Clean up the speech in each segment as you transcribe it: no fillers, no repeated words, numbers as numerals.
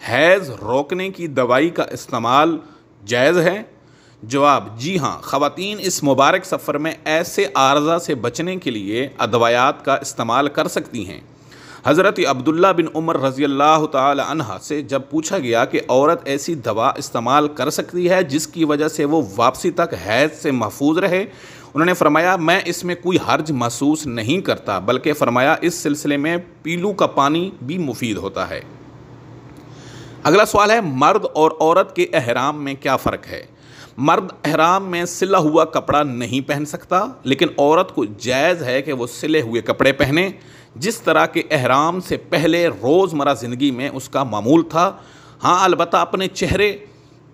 حیض روکنے کی دوائی کا استعمال جائز ہے؟ جواب: جی ہاں، خواتین اس مبارک سفر میں ایسے عارضہ سے بچنے کے لیے ادویات کا استعمال کر سکتی ہیں۔ حضرت عبداللہ بن عمر رضی اللہ تعالی عنہ سے جب پوچھا گیا کہ عورت ایسی دوا استعمال کر سکتی ہے جس کی وجہ سے وہ واپسی تک حیض سے محفوظ رہے، انہوں نے فرمایا میں اس میں کوئی حرج محسوس نہیں کرتا، بلکہ فرمایا اس سلسلے میں پیلو کا پانی بھی مفید ہوتا ہے۔ اگلا سوال ہے، مرد اور عورت کے احرام میں کیا فرق ہے؟ مرد احرام میں سلا ہوا کپڑا نہیں پہن سکتا، لیکن عورت کو جائز ہے کہ وہ سلے ہوئے کپڑے پہنے، جس طرح کے احرام سے پہلے روزمرہ زندگی میں اس کا معمول تھا۔ ہاں، البتہ اپنے چہرے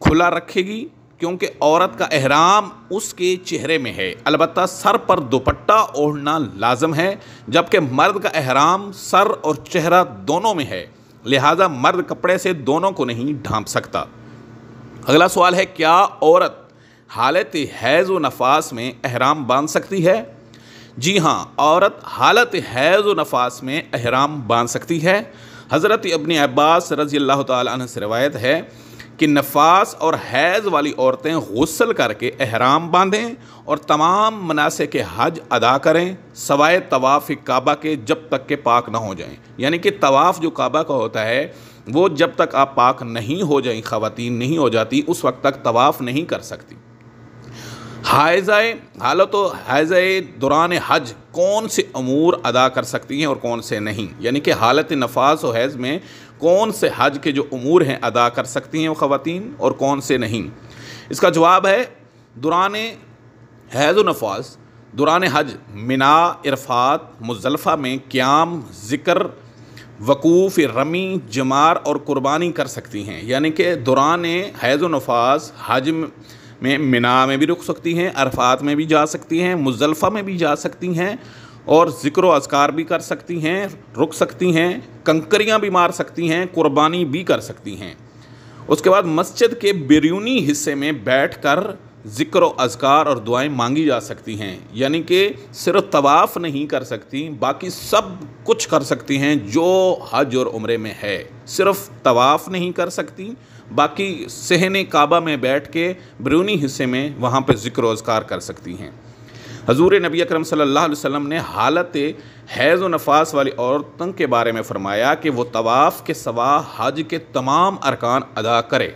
کھلا رکھے گی، کیونکہ عورت کا احرام اس کے چہرے میں ہے، البتہ سر پر دوپٹہ اوڑھنا لازم ہے، جبکہ مرد کا احرام سر اور چہرہ دونوں میں ہے، لہٰذا مرد کپڑے سے دونوں کو نہیں ڈھانپ سکتا۔ اگلا سوال ہے، کیا عورت حالت حیض و نفاس میں احرام باندھ سکتی ہے؟ جی ہاں، عورت حالت حیض و نفاس میں احرام باندھ سکتی ہے۔ حضرت ابن عباس رضی اللہ تعالی عنہ سے روایت ہے کہ نفاس اور حیض والی عورتیں غسل کر کے احرام باندھیں اور تمام مناسک حج ادا کریں سوائے طواف کعبہ کے، جب تک کہ پاک نہ ہو جائیں۔ یعنی کہ طواف جو کعبہ کا ہوتا ہے وہ جب تک آپ پاک نہیں ہو جائیں، خواتین نہیں ہو جاتی، اس وقت تک طواف نہیں کر سکتی۔ حالت و حیض دوران حج کون سے امور ادا کر سکتی ہیں اور کون سے نہیں؟ یعنی کہ حالت نفاس و حیض میں کون سے حج کے جو امور ہیں ادا کر سکتی ہیں وہ خواتین اور کون سے نہیں؟ اس کا جواب ہے، دوران حیض و نفاس دوران حج منا، عرفات، مزدلفہ میں قیام، ذکر، وقوف، رمی، جمار اور قربانی کر سکتی ہیں۔ یعنی کہ دوران حیض و نفاس حج میں منا میں بھی رک سکتی ہیں، عرفات میں بھی جا سکتی ہیں، مزدلفہ میں بھی جا سکتی ہیں، اور ذکر و اذکار بھی کر سکتی ہیں، رک سکتی ہیں، کنکریاں بھی مار سکتی ہیں، قربانی بھی کر سکتی ہیں۔ اس کے بعد مسجد کے بیرونی حصے میں بیٹھ کر ذکر و اذکار اور دعائیں مانگی جا سکتی ہیں۔ یعنی کہ صرف طواف نہیں کر سکتی، باقی سب کچھ کر سکتی ہیں جو حج اور عمرے میں ہے، صرف طواف نہیں کر سکتی، باقی صحن کعبہ میں بیٹھ کے بیرونی حصے میں وہاں پہ ذکر و اذکار کر سکتی ہیں۔ حضور نبی اکرم صلی اللہ علیہ وسلم نے حالت حیض و نفاس والی عورتوں کے بارے میں فرمایا کہ وہ طواف کے سوا حج کے تمام ارکان ادا کرے۔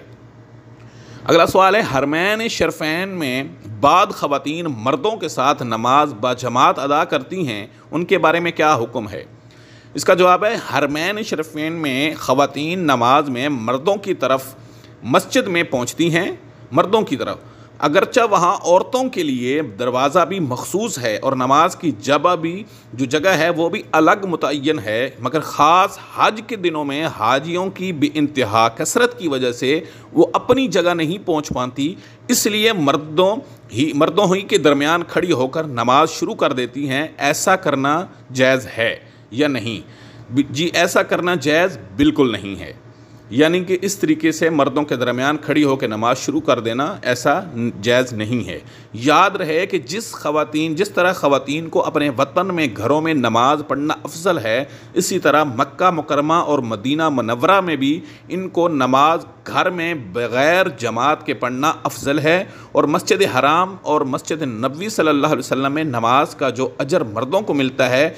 اگلا سوال ہے، حرمین شریفین میں بعض خواتین مردوں کے ساتھ نماز باجماعت ادا کرتی ہیں، ان کے بارے میں کیا حکم ہے؟ اس کا جواب ہے، حرمین شریفین میں خواتین نماز میں مردوں کی طرف مسجد میں پہنچتی ہیں، مردوں کی طرف، اگرچہ وہاں عورتوں کے لیے دروازہ بھی مخصوص ہے اور نماز کی جگہ ہے وہ بھی الگ متعین ہے، مگر خاص حج کے دنوں میں حاجیوں کی بے انتہا کثرت کی وجہ سے وہ اپنی جگہ نہیں پہنچ پاتی، اس لیے مردوں ہی کے درمیان کھڑی ہو کر نماز شروع کر دیتی ہیں۔ ایسا کرنا جائز ہے یا نہیں؟ جی، ایسا کرنا جائز بالکل نہیں ہے، یعنی کہ اس طریقے سے مردوں کے درمیان کھڑی ہو کے نماز شروع کر دینا ایسا جائز نہیں ہے۔ یاد رہے کہ جس طرح خواتین کو اپنے وطن میں گھروں میں نماز پڑھنا افضل ہے، اسی طرح مکہ مکرمہ اور مدینہ منورہ میں بھی ان کو نماز گھر میں بغیر جماعت کے پڑھنا افضل ہے، اور مسجد حرام اور مسجد نبوی صلی اللہ علیہ وسلم میں نماز کا جو اجر مردوں کو ملتا ہے،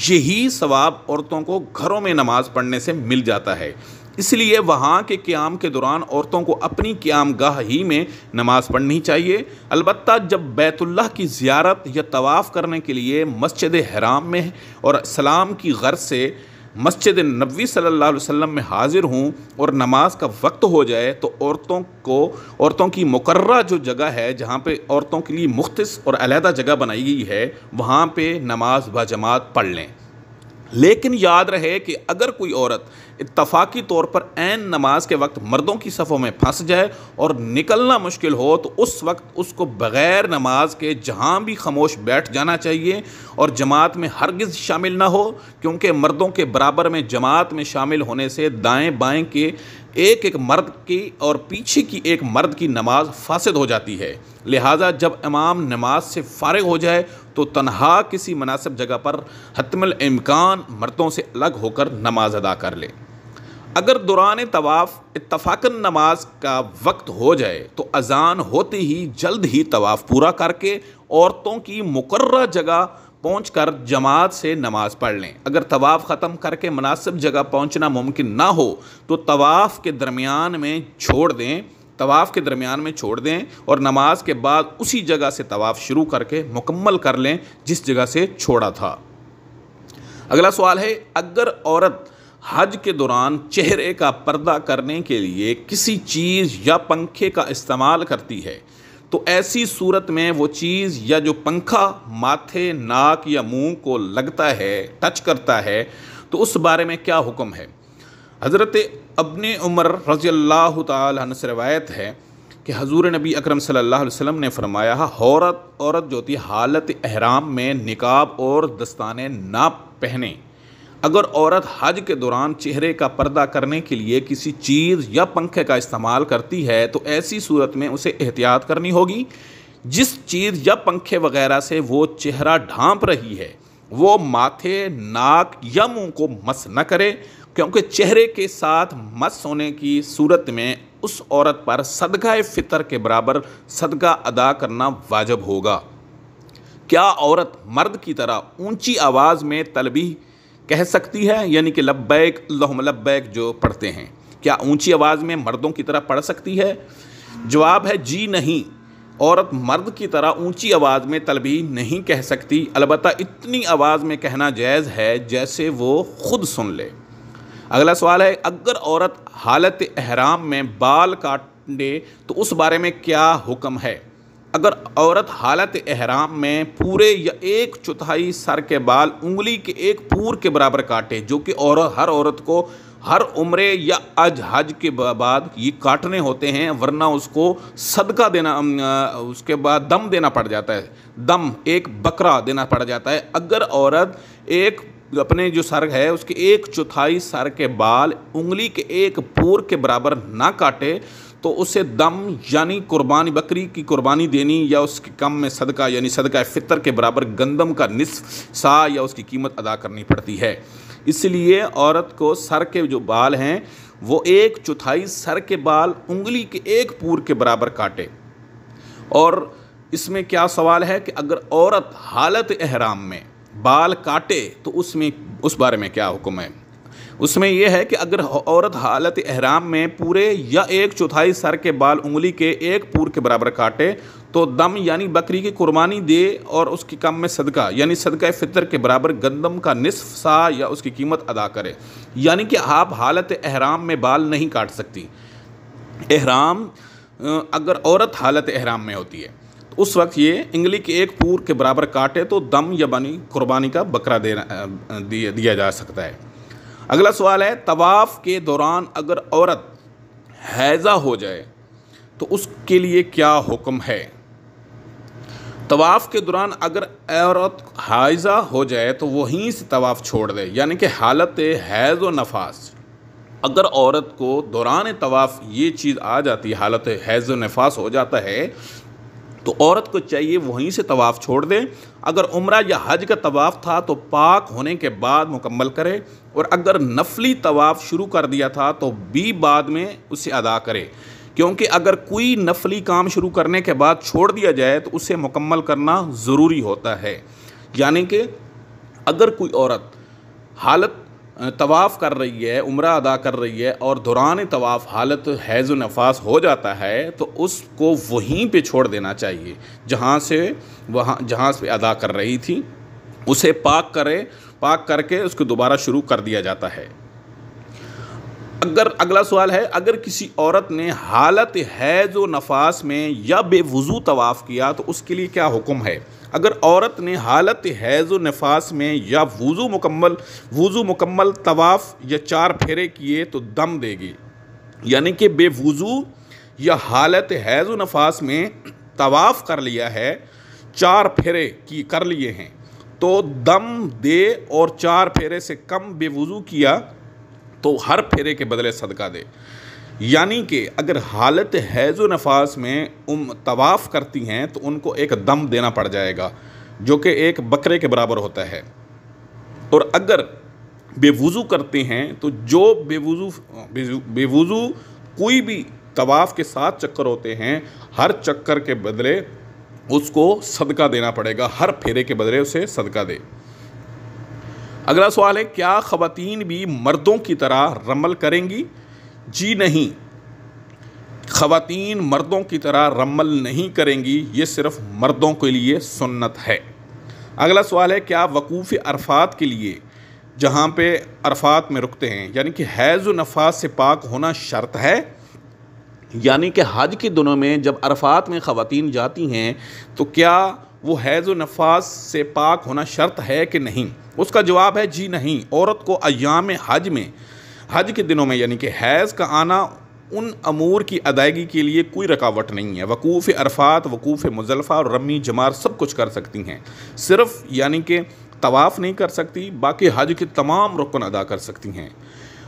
یہی ثواب عورتوں کو گھروں میں نماز پڑھنے سے مل جاتا ہے۔ اس لیے وہاں کے قیام کے دوران عورتوں کو اپنی قیام گاہ ہی میں نماز پڑھنی چاہیے، البتہ جب بیت اللہ کی زیارت یا طواف کرنے کے لیے مسجد حرام میں اور سلام کی غرض سے مسجد نبوی صلی اللہ علیہ وسلم میں حاضر ہوں اور نماز کا وقت ہو جائے تو عورتوں کی مقررہ جو جگہ ہے جہاں پہ عورتوں کے لیے مختص اور علیحدہ جگہ بنائی گئی ہے، وہاں پہ نماز باجماعت پڑھ لیں۔ لیکن یاد رہے کہ اگر کوئی عورت اتفاقی طور پر عین نماز کے وقت مردوں کی صفوں میں پھنس جائے اور نکلنا مشکل ہو تو اس وقت اس کو بغیر نماز کے جہاں بھی خاموش بیٹھ جانا چاہیے اور جماعت میں ہرگز شامل نہ ہو، کیونکہ مردوں کے برابر میں جماعت میں شامل ہونے سے دائیں بائیں کے ایک مرد کی اور پیچھے کی ایک مرد کی نماز فاسد ہو جاتی ہے۔ لہٰذا جب امام نماز سے فارغ ہو جائے تو تنہا کسی مناسب جگہ پر حتم الامکان مردوں سے الگ ہو کر نماز ادا کر لے۔ اگر دوران طواف اتفاقاً نماز کا وقت ہو جائے تو اذان ہوتے ہی جلد ہی طواف پورا کر کے عورتوں کی مقررہ جگہ پہنچ کر جماعت سے نماز پڑھ لیں۔ اگر طواف ختم کر کے مناسب جگہ پہنچنا ممکن نہ ہو تو طواف کے درمیان میں چھوڑ دیں اور نماز کے بعد اسی جگہ سے طواف شروع کر کے مکمل کر لیں جس جگہ سے چھوڑا تھا۔ اگلا سوال ہے، اگر عورت حج کے دوران چہرے کا پردہ کرنے کے لیے کسی چیز یا پنکھے کا استعمال کرتی ہے تو ایسی صورت میں وہ چیز یا جو پنکھا ماتھے، ناک یا منہ کو لگتا ہے، ٹچ کرتا ہے، تو اس بارے میں کیا حکم ہے؟ حضرت ابن عمر رضی اللہ تعالی عنہ سے روایت ہے کہ حضور نبی اکرم صلی اللہ علیہ وسلم نے فرمایا، عورت جو ہوتی ہے حالت احرام میں نقاب اور دستانے نہ پہنے۔ اگر عورت حج کے دوران چہرے کا پردہ کرنے کے لیے کسی چیز یا پنکھے کا استعمال کرتی ہے تو ایسی صورت میں اسے احتیاط کرنی ہوگی۔ جس چیز یا پنکھے وغیرہ سے وہ چہرہ ڈھانپ رہی ہے وہ ماتھے، ناک یا منہ کو مس نہ کرے، کیونکہ چہرے کے ساتھ مس ہونے کی صورت میں اس عورت پر صدقہ فطر کے برابر صدقہ ادا کرنا واجب ہوگا۔ کیا عورت مرد کی طرح اونچی آواز میں تلبیہ کہہ سکتی ہے، یعنی کہ لبیک اللہم لبیک جو پڑھتے ہیں، کیا اونچی آواز میں مردوں کی طرح پڑھ سکتی ہے؟ جواب ہے جی نہیں، عورت مرد کی طرح اونچی آواز میں تلبیہ نہیں کہہ سکتی، البتہ اتنی آواز میں کہنا جائز ہے جیسے وہ خود سن لے۔ اگلا سوال ہے، اگر عورت حالت احرام میں بال کاٹے تو اس بارے میں کیا حکم ہے؟ اگر عورت حالت احرام میں پورے یا 1/4 سر کے بال انگلی کے ایک پور کے برابر کاٹے، جو کہ ہر عورت کو ہر عمرے یا حج کے بعد یہ کاٹنے ہوتے ہیں، ورنہ اس کو صدقہ دینا، اس کے بعد دم دینا پڑ جاتا ہے، دم ایک بکرا دینا پڑ جاتا ہے۔ اگر عورت اپنے جو سر ہے اس کے 1/4 سر کے بال انگلی کے ایک پور کے برابر نہ کاٹے تو اسے دم یعنی قربانی، بکری کی قربانی دینی یا اس کے کم میں صدقہ یعنی صدقہ فطر کے برابر گندم کا نصف سا یا اس کی قیمت ادا کرنی پڑتی ہے۔ اس لیے عورت کو سر کے جو بال ہیں وہ 1/4 سر کے بال انگلی کے ایک پور کے برابر کاٹے۔ اور اس میں کیا سوال ہے کہ اگر عورت حالت احرام میں بال کاٹے تو اس بارے میں کیا حکم ہے؟ اس میں یہ ہے کہ اگر عورت حالت احرام میں پورے یا 1/4 سر کے بال انگلی کے ایک پور کے برابر کاٹے تو دم یعنی بکری کی قربانی دے اور اس کی کم میں صدقہ یعنی صدقہ فطر کے برابر گندم کا نصف سا یا اس کی قیمت ادا کرے، یعنی کہ آپ حالت احرام میں بال نہیں کاٹ سکتی۔ اگر عورت حالت احرام میں ہوتی ہے تو اس وقت یہ انگلی کے ایک پور کے برابر کاٹے تو دم یا بنی قربانی کا بکرا دیا جا سکتا ہے۔ اگلا سوال ہے، طواف کے دوران اگر عورت حیضہ ہو جائے تو اس کے لیے کیا حکم ہے؟ طواف کے دوران اگر عورت حائضہ ہو جائے تو وہیں سے طواف چھوڑ دے، یعنی کہ حالت حیض و نفاس۔ اگر عورت کو دوران طواف یہ چیز آ جاتی ہے، حالت حیض و نفاس ہو جاتا ہے، تو عورت کو چاہیے وہیں سے طواف چھوڑ دے۔ اگر عمرہ یا حج کا طواف تھا تو پاک ہونے کے بعد مکمل کرے، اور اگر نفلی طواف شروع کر دیا تھا تو بھی بعد میں اسے ادا کرے، کیونکہ اگر کوئی نفلی کام شروع کرنے کے بعد چھوڑ دیا جائے تو اسے مکمل کرنا ضروری ہوتا ہے۔ یعنی کہ اگر کوئی عورت حالت طواف کر رہی ہے، عمرہ ادا کر رہی ہے اور دوران طواف حالت حیض و نفاس ہو جاتا ہے تو اس کو وہیں پہ چھوڑ دینا چاہیے جہاں سے ادا کر رہی تھی، اسے پاک کر کے اس کو دوبارہ شروع کر دیا جاتا ہے۔ اگلا سوال ہے، اگر کسی عورت نے حالت حیض و نفاس میں یا بے وضو طواف کیا تو اس کے لیے کیا حکم ہے؟ اگر عورت نے حالت حیض و نفاس میں یا وضو مکمل طواف یا 4 پھیرے کیے تو دم دے گی، یعنی کہ بے وضو یا حالت حیض و نفاس میں طواف کر لیا ہے، 4 پھیرے کر لیے ہیں تو دم دے، اور 4 پھیرے سے کم بے وضو کیا تو ہر پھیرے کے بدلے صدقہ دے۔ یعنی کہ اگر حالت حیض و نفاس میں طواف کرتی ہیں تو ان کو ایک دم دینا پڑ جائے گا جو کہ ایک بکرے کے برابر ہوتا ہے، اور اگر بے وضو کرتے ہیں تو جو بے وضو کوئی بھی طواف کے 7 چکر ہوتے ہیں، ہر چکر کے بدلے اس کو صدقہ دینا پڑے گا، ہر پھیرے کے بدلے اسے صدقہ دے۔ اگلا سوال ہے، کیا خواتین بھی مردوں کی طرح رمل کریں گی؟ جی نہیں، خواتین مردوں کی طرح رمل نہیں کریں گی، یہ صرف مردوں کے لیے سنت ہے۔ اگلا سوال ہے، کیا وقوف عرفات کے لیے جہاں پہ عرفات میں رکتے ہیں یعنی کہ حیض و نفاس سے پاک ہونا شرط ہے؟ یعنی کہ حج کے دنوں میں جب عرفات میں خواتین جاتی ہیں تو کیا وہ حیض و نفاس سے پاک ہونا شرط ہے کہ نہیں؟ اس کا جواب ہے جی نہیں، عورت کو ایام حج میں، حج کے دنوں میں یعنی کہ حیض کا آنا ان امور کی ادائیگی کے لیے کوئی رکاوٹ نہیں ہے۔ وقوف عرفات، وقوف مزدلفہ اور رمی جمار سب کچھ کر سکتی ہیں، صرف یعنی کہ طواف نہیں کر سکتی، باقی حج کے تمام رکن ادا کر سکتی ہیں۔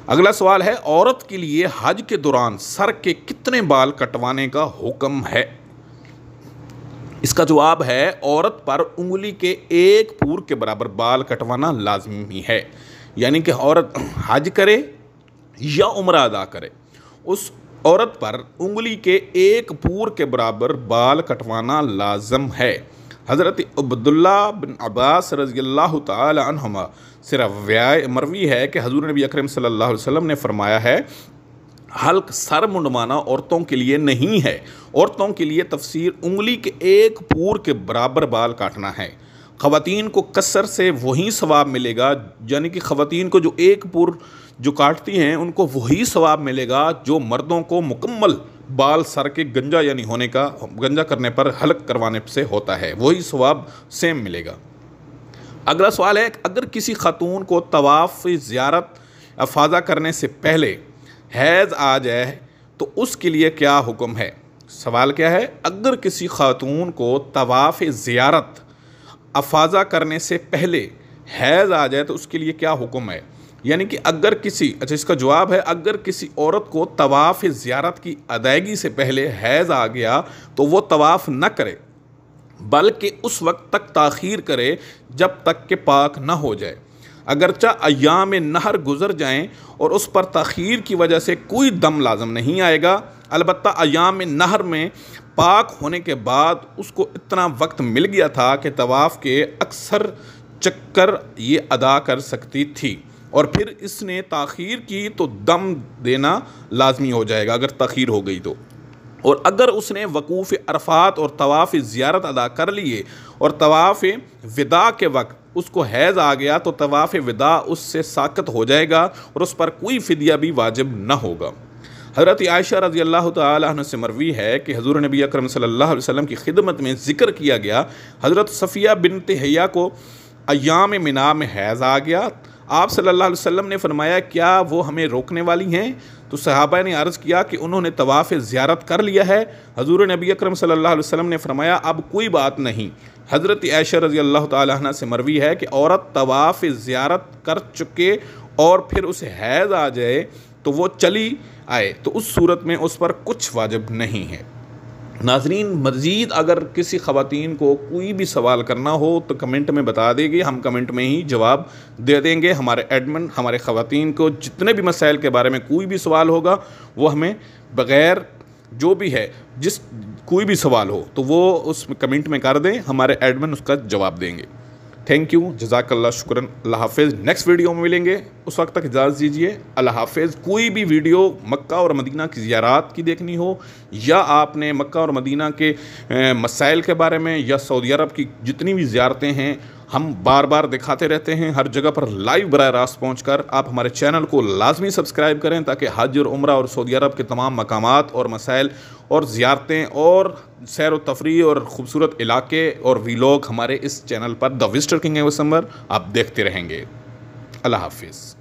اگلا سوال ہے، عورت کے لیے حج کے دوران سر کے کتنے بال کٹوانے کا حکم ہے؟ اس کا جواب ہے، عورت پر انگلی کے 1 پور کے برابر بال کٹوانا لازمی ہے، یعنی کہ عورت حج کرے یا عمرہ ادا کرے، اس عورت پر انگلی کے 1 پور کے برابر بال کٹوانا لازم ہے۔ حضرت عبداللہ بن عباس رضی اللہ تعالی عنہما سے مروی ہے کہ حضور نبی اکرم صلی اللہ علیہ وسلم نے فرمایا ہے، حلق سر منڈوانا عورتوں کے لیے نہیں ہے، عورتوں کے لیے تفسیر انگلی کے 1 پور کے برابر بال کاٹنا ہے۔ خواتین کو قصر سے وہی ثواب ملے گا، یعنی کہ خواتین کو جو 1 پور جو کاٹتی ہیں ان کو وہی ثواب ملے گا جو مردوں کو مکمل بال سر کے گنجا یعنی ہونے کا، گنجا کرنے پر حلق کروانے سے ہوتا ہے، وہی ثواب سیم ملے گا۔ اگلا سوال ہے، اگر کسی خاتون کو طواف زیارت افاضہ کرنے سے پہلے حیض آ جائے تو اس کے لیے کیا حکم ہے؟ سوال کیا ہے، اگر کسی خاتون کو طواف زیارت افاضہ کرنے سے پہلے حیض آ جائے تو اس کے لیے کیا حکم ہے؟ یعنی کہ اگر کسی، اس کا جواب ہے، اگر کسی عورت کو طواف زیارت کی ادائیگی سے پہلے حیض آ گیا تو وہ طواف نہ کرے، بلکہ اس وقت تک تاخیر کرے جب تک کہ پاک نہ ہو جائے۔ اگرچہ ایام نہر گزر جائیں اور اس پر تاخیر کی وجہ سے کوئی دم لازم نہیں آئے گا، البتہ ایام نہر میں پاک ہونے کے بعد اس کو اتنا وقت مل گیا تھا کہ طواف کے اکثر چکر یہ ادا کر سکتی تھی، اور پھر اس نے تاخیر کی تو دم دینا لازمی ہو جائے گا اگر تاخیر ہو گئی تو۔ اور اگر اس نے وقوف عرفات اور طواف زیارت ادا کر لیے اور طواف وداع کے وقت اس کو حیض آ گیا تو طواف وداع اس سے ساقط ہو جائے گا اور اس پر کوئی فدیہ بھی واجب نہ ہوگا۔ حضرت عائشہ رضی اللہ تعالی عنہ سے مروی ہے کہ حضور نبی اکرم صلی اللہ علیہ وسلم کی خدمت میں ذکر کیا گیا، حضرت صفیہ بنت حیہ کو ایام منا میں حیض آ گیا، آپ صلی اللہ علیہ وسلم نے فرمایا، کیا وہ ہمیں روکنے والی ہیں؟ تو صحابہ نے عرض کیا کہ انہوں نے طواف زیارت کر لیا ہے۔ حضور نبی اکرم صلی اللہ علیہ وسلم نے فرمایا، اب کوئی بات نہیں۔ حضرت عائشہ رضی اللہ تعالی عنہ سے مروی ہے کہ عورت طواف زیارت کر چکے اور پھر اسے حیض آ جائے تو وہ چلی آئے تو اس صورت میں اس پر کچھ واجب نہیں ہے۔ ناظرین، مزید اگر کسی خواتین کو کوئی بھی سوال کرنا ہو تو کمنٹ میں بتا دے گی، ہم کمنٹ میں ہی جواب دے دیں گے۔ ہمارے ایڈمن ہمارے خواتین کو جتنے بھی مسائل کے بارے میں کوئی بھی سوال ہوگا وہ ہمیں بغیر جو بھی ہے کوئی بھی سوال ہو تو وہ اس کمنٹ میں کر دیں، ہمارے ایڈمن اس کا جواب دیں گے۔ تھینک یو، جزاک اللہ، شکراً، اللہ حافظ۔ نیکسٹ ویڈیو میں ملیں گے، اس وقت تک اجازت دیجیے، اللہ حافظ۔ کوئی بھی ویڈیو مکہ اور مدینہ کی زیارات کی دیکھنی ہو یا آپ نے مکہ اور مدینہ کے مسائل کے بارے میں یا سعودی عرب کی جتنی بھی زیارتیں ہیں ہم بار بار دکھاتے رہتے ہیں، ہر جگہ پر لائیو براہ راست پہنچ کر آپ ہمارے چینل کو لازمی سبسکرائب کریں تاکہ حج اور عمرہ اور سعودی عرب کے تمام مقامات اور مسائل اور زیارتیں اور سیر و تفریح اور خوبصورت علاقے اور ویلوگ ہمارے اس چینل پر دا وزٹر کنگ آپ دیکھتے رہیں گے۔ اللہ حافظ۔